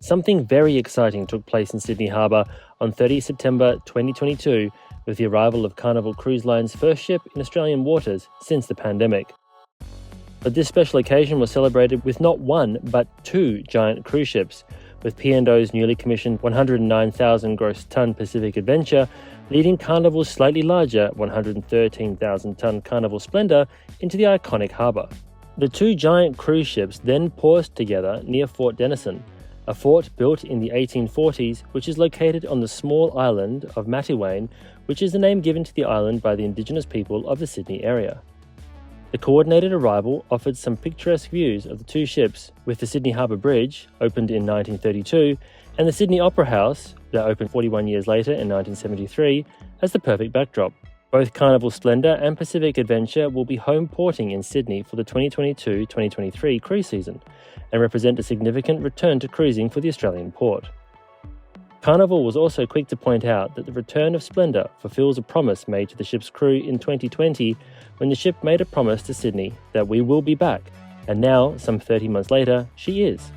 Something very exciting took place in Sydney Harbour on 30 September 2022 with the arrival of Carnival Cruise Line's first ship in Australian waters since the pandemic. But this special occasion was celebrated with not one, but two giant cruise ships, with P&O's newly commissioned 109,000 gross tonne Pacific Adventure leading Carnival's slightly larger 113,000 tonne Carnival Splendor into the iconic harbour. The two giant cruise ships then paused together near Fort Dennison, a fort built in the 1840s which is located on the small island of Mattewanye, which is the name given to the island by the indigenous people of the Sydney area. The coordinated arrival offered some picturesque views of the two ships, with the Sydney Harbour Bridge, opened in 1932, and the Sydney Opera House, that opened 41 years later in 1973, as the perfect backdrop. Both Carnival Splendor and Pacific Adventure will be home porting in Sydney for the 2022-2023 cruise season and represent a significant return to cruising for the Australian port. Carnival was also quick to point out that the return of Splendor fulfills a promise made to the ship's crew in 2020 when the ship made a promise to Sydney that we will be back, and now, some 30 months later, she is.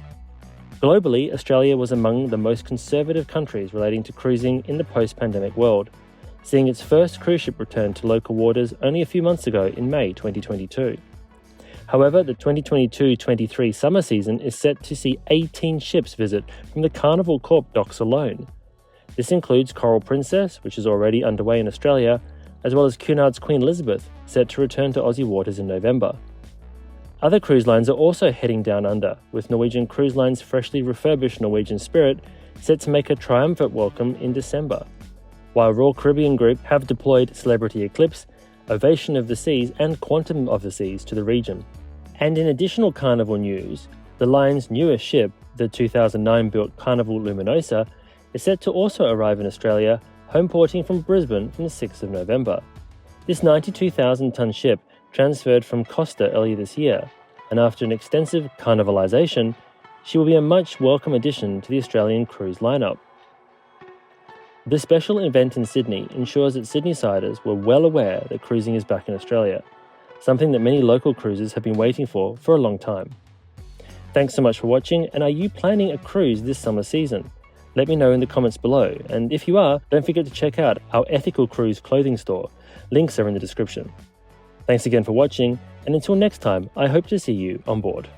Globally, Australia was among the most conservative countries relating to cruising in the post-pandemic world, seeing its first cruise ship return to local waters only a few months ago in May 2022. However, the 2022-23 summer season is set to see 18 ships visit from the Carnival Corp docks alone. This includes Coral Princess, which is already underway in Australia, as well as Cunard's Queen Elizabeth, set to return to Aussie waters in November. Other cruise lines are also heading down under, with Norwegian Cruise Line's freshly refurbished Norwegian Spirit set to make a triumphant welcome in December, while Royal Caribbean Group have deployed Celebrity Eclipse, Ovation of the Seas and Quantum of the Seas to the region. And in additional Carnival news, the line's newest ship, the 2009-built Carnival Luminosa, is set to also arrive in Australia, home porting from Brisbane from the 6th of November. This 92,000-tonne ship transferred from Costa earlier this year, and after an extensive carnivalisation, she will be a much welcome addition to the Australian cruise lineup. This special event in Sydney ensures that Sydneysiders were well aware that cruising is back in Australia, something that many local cruisers have been waiting for a long time. Thanks so much for watching, and are you planning a cruise this summer season? Let me know in the comments below, and if you are, don't forget to check out our Ethical Cruise clothing store. Links are in the description. Thanks again for watching, and until next time, I hope to see you on board.